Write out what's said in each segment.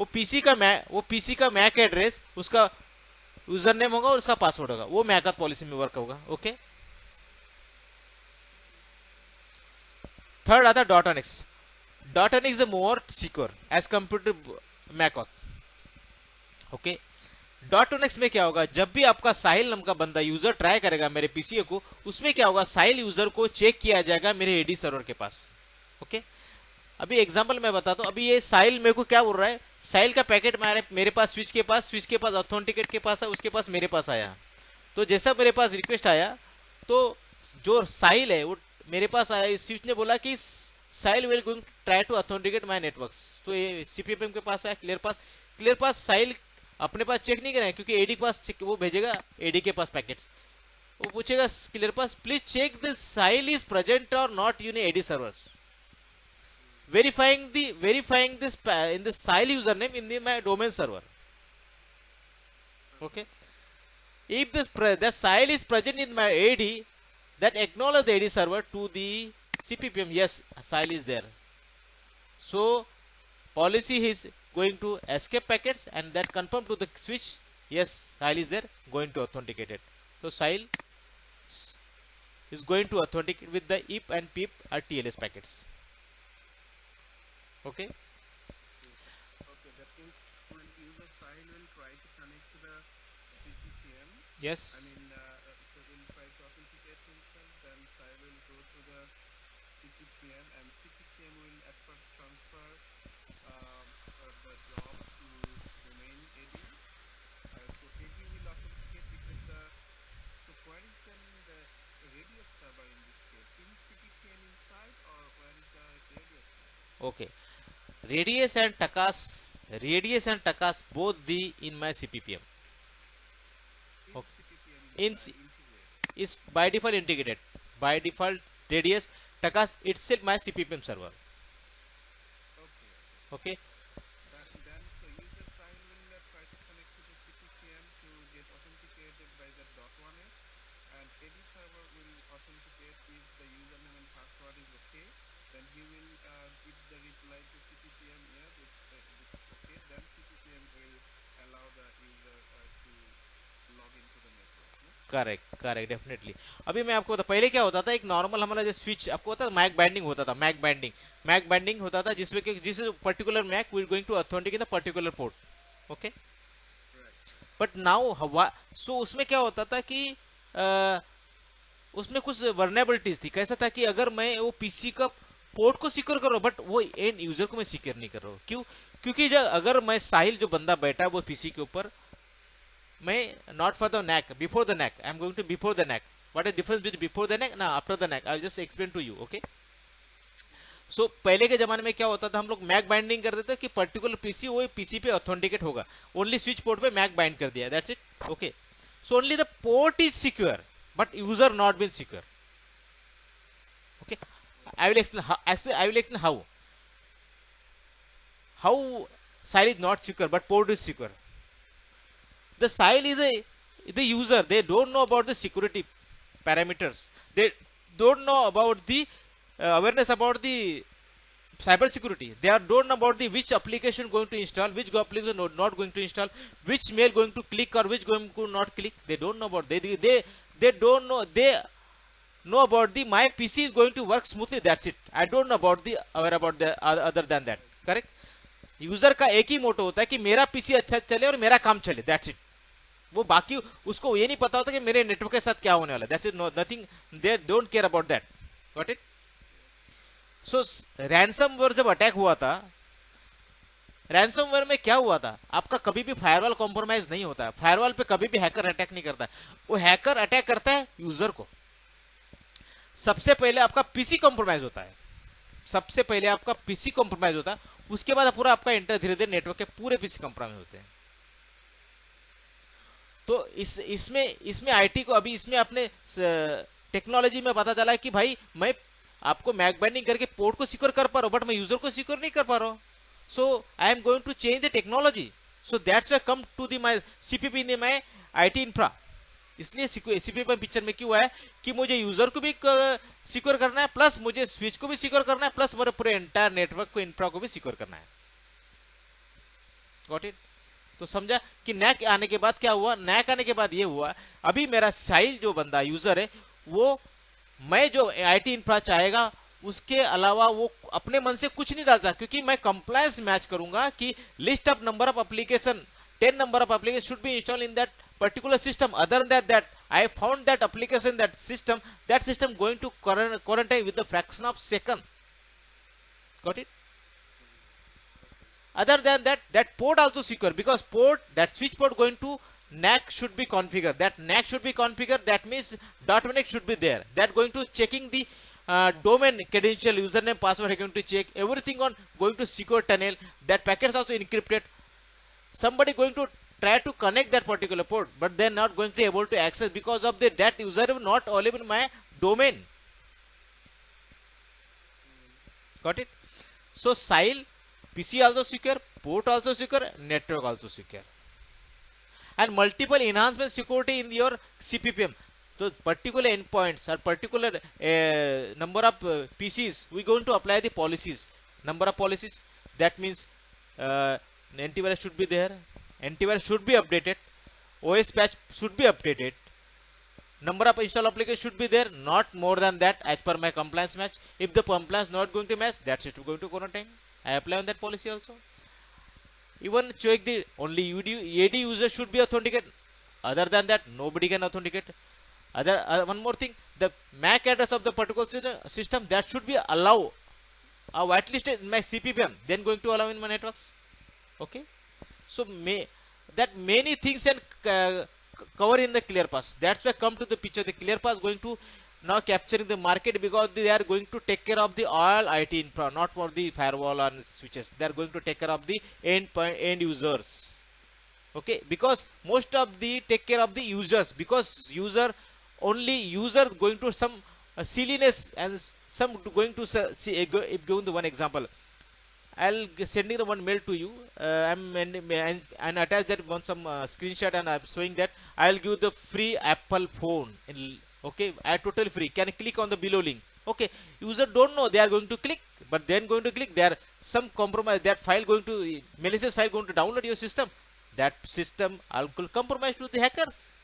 वो पीसी का MAC address उसका यूजर नेम होगा और उसका पासवर्ड होगा, वो मैक पॉलिसी में वर्क होगा। ओके, थर्ड आता dot NX. Dot NX is more secure as compare to MAC. Okay, dot one x में क्या होगा, जब भी आपका साहिल नाम का बंदा यूजर ट्राई करेगा मेरे पीसीओ को, उसमें क्या होगा, साहिल यूजर को चेक किया जाएगा मेरे एडी सर्वर के पास। ओके, अभी एग्जांपल मैं बताता हूं। अभी ये साहिल मेरे को क्या बोल रहा है, साहिल का पैकेट मेरे पास स्विच के पास ऑथेंटिकेट के पास है, उसके पास मेरे पास आया। तो जैसा मेरे पास रिक्वेस्ट आया, तो जो साहिल है वो मेरे पास आया, इस स्विच ने बोला कि Sahil will going try to authenticate my network. तो ये सीपीएम के पास आया, क्लियर पास साहिल अपने पास चेक नहीं करें, क्योंकि एडी के पास वो भेजेगा, एडी के पास पैकेट्स, वो पूछेगा clear pass please check this Sahil is present or not in AD servers, verifying this in the Sahil username in my domain server. Okay, if the Sahil is present in my AD, that acknowledge the AD server to the CPPM, yes Sahil is there. So policy is going to escape packets and that confirm to the switch, yes Sahil is there, going to authenticate it. So Sahil is going to authenticate with the IP and PIP or TLS packets. Okay, Okay, that means when user Sahil will try to connect to the CPPM, yes, I mean, so will try to authenticate himself, then Sahil will go to the CPPM, and CPPM will at first transfer the job to domain AD. So AD will authenticate because so where is then the radius server in this case? In CPPM inside, or where is the radius server? okay, radius and takas both the in my CPPM. In Okay. CPPM In integrated. is by default integrated. By default, radius takas itself my CPPM server. Okay. Okay, Then so user Sahil will try to connect to the CPPM to get authenticated by the .1x, and AD server will authenticate if the username and password is okay. Then he will give the reply to CPPM, yeah, this is okay. Then CPPM will allow the user to log into the network. Yeah? Correct definitely. अभी मैं आपको बता, पहले क्या होता था, एक normal हमारा जो स्विच आपको पता है, मैक बाइंडिंग होता था, मैक बाइंडिंग होता था, जिसमें कि जिस particular MAC we going to authenticate the particular port. Okay, Right. But now so उसमें क्या होता था कि उसमें कुछ वर्नेबिलिटीज थी। कैसा था कि अगर मैं वो पीसी का पोर्ट को सिक्योर कर रहा हूं, बट वो एंड यूजर को मैं सिक्योर नहीं कर रहा हूं। क्यों? क्योंकि जब अगर मैं साहिल जो बंदा बैठा है वो पीसी के ऊपर, मैं not for the NAC, before the NAC, I am going to before the NAC. What is difference between before the NAC ना after the NAC, I will just explain to you. Okay, so पहले के जमाने में क्या होता था, हम लोग मैक बाइंडिंग करते थे कि पर्टिकुलर पीसी वो पीसी पे ऑथेंटिकेट होगा, ओनली स्विच पोर्ट पे मैक बाइंड कर दिया, that's it. Okay, so only the port is secure but user not been secure. Okay, I will explain how Sahil is not secure but port is secure. The Sahil is the user, they don't know about the security parameters, they don't know about the awareness about the cyber security, they don't know about the which application going to install, which application not going to install, which mail going to click or which going to not click, they don't know about, they don't know, they know about the my PC is going to work smoothly, that's it, I don't know about the aware about the other than that। Correct, user का एक ही मोटो होता है कि मेरा PC अच्छा चले और मेरा काम चले, दैट्स इट। वो बाकी उसको ये नहीं पता होता कि मेरे नेटवर्क के साथ क्या होने वाला है, that's it, nothing, they don't care about that. Got it? So ransomware जब अटैक हुआ था, रैंसमवेयर में क्या हुआ था, आपका कभी भी फायरवॉल कॉम्प्रोमाइज नहीं होता है, फायरवॉल पे कभी भी हैकर अटैक नहीं करता है, वो हैकर अटैक करता है यूजर को। सबसे पहले आपका पीसी कॉम्प्रोमाइज होता है, सबसे पहले आपका पीसी कॉम्प्रोमाइज होता है, उसके बाद पूरा आपका इंटर धीरे धीरे नेटवर्क के पूरे पीसी कॉम्प्रोमाइज होते हैं। तो इसमें आईटी को अभी इसमें अपने टेक्नोलॉजी में पता चला है कि भाई मैं आपको मैक बाइंडिंग करके पोर्ट को सिक्योर कर पा रहा हूं बट मैं यूजर को सिक्योर नहीं कर पा रहा हूं, so I am going to change the technology, so that's why come to the my CPP in my IT infra. इसलिए सीपीपी पिक्चर में क्यों है कि मुझे यूजर को भी सिक्योर करना है, प्लस मुझे स्विच को भी सिक्योर करना है, प्लस मेरे पूरे एंटायर नेटवर्क को इंफ्रा को भी सिक्योर करना है। Got it? तो समझा कि नैक आने के बाद क्या हुआ, नैक आने के बाद ये हुआ, अभी मेरा साहिल जो बंदा यूजर है वो, मैं जो आईटी इंफ्रा चाहेगा उसके अलावा वो अपने मन से कुछ नहीं डालता, क्योंकि मैं कंप्लायंस मैच करूंगा कि list of number of application, 10 number of applications should be installed in that particular system. Other than that, I found that application, that system going to quarantine with the fraction of second. Got it? Other than that, that port also secure, because port, that switch port going to NAC should be configured. That NAC should be configured. That means .NET should be there. That going to checking the domain credential, username, password. Going to check everything on going to secure tunnel. That packets also encrypted. Somebody going to try to connect that particular port, but they're not going to be able to access because of that user not available in my domain. Got it? So Sile, PC also secure, port also secure, network also secure, and multiple enhancement security in your CPPM. So particular endpoints or particular number of PCs, we going to apply the policies, number of policies. That means antivirus should be there, antivirus should be updated, OS patch should be updated, number of install applications should be there, not more than that as per my compliance match. If the compliance not going to match, that's it going to quarantine. I apply on that policy also. Even check the only AD user should be authenticated. Other than that, nobody can authenticate. One more thing, the MAC address of the particular system, that should be allow a whitelist in my CPPM, then going to allow in my networks. Okay, so that many things can cover in the ClearPass. That's why come to the picture. The ClearPass going to now capturing the market, because they are going to take care of the all IT infra, not for the firewall and switches. They are going to take care of the end users. Okay, because most of the take care of the users, because user going to some silliness, and some going to see. If given the one example, I'll sending the one mail to you. I'm and attach that one some screenshot, and I'm showing that I'll give the free Apple phone. Okay, I totally free. Can click on the below link. Okay, user don't know, they are going to click, but then going to click. There some compromise. That file going to malicious file going to download your system. That system will compromise to the hackers.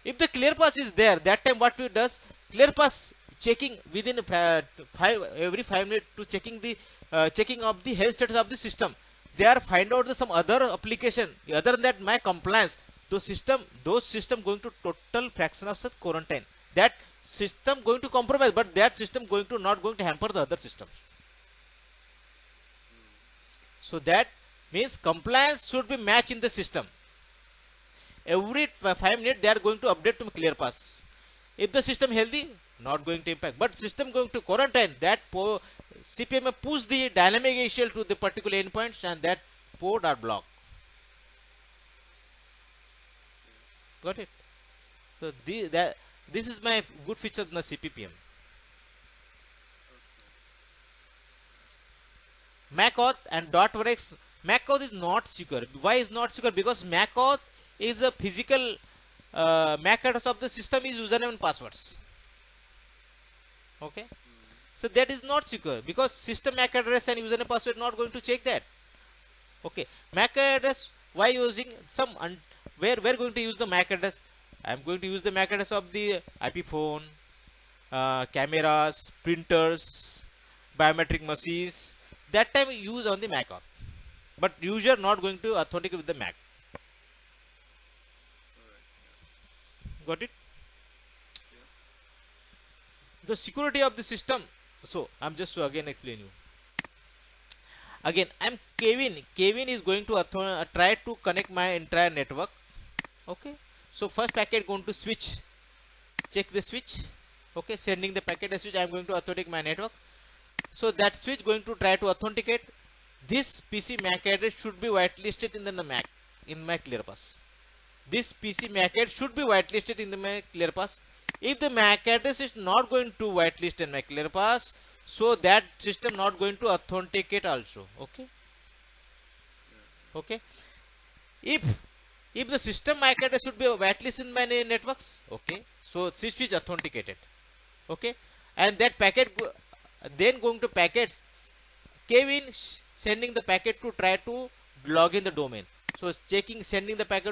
If the ClearPass is there, that time what it does, ClearPass checking within every 5 minutes to checking the checking of the health status of the system. They are find out some other application other than that my compliance. Those system going to total fraction of such quarantine. That system going to compromise, but that system going to not going to hamper the other systems. So that means compliance should be matched in the system. Every 5 minutes they are going to update to ClearPass. If the system healthy, not going to impact, but system going to quarantine, that CPM push the dynamic ACL to the particular endpoints, and that port are blocked. Got it? So this is my good feature in the CPPM. MacAuth and .1x. MacAuth is not secure. Why is not secure? Because MacAuth is a physical MAC address of the system is username and passwords. Okay, so that is not secure, because system MAC address and username password not going to check that. Okay, MAC address, why using some where we're going to use the MAC address? I'm going to use the MAC address of the IP phone, cameras, printers, biometric machines. That time use on the MacAuth, but user not going to authenticate with the Mac. Got it? The security of the system. So I'm just to again explain you. Again, I'm Kevin. Kevin is going to try to connect my entire network. Okay. So first packet going to switch. Check the switch. Okay. Sending the packet a switch. I'm going to authenticate my network. So that switch going to try to authenticate. This PC MAC address should be whitelisted in the Mac in my ClearPass. This PC MAC address should be whitelisted in the my ClearPass. If the MAC address is not going to whitelist in my ClearPass, so that system not going to authenticate also. Okay. Okay. If the system MAC address should be whitelist in my networks, okay. So switch is authenticated. Okay. And that packet then going to packets. Kevin sending the packet to try to log in the domain. So checking, sending the packet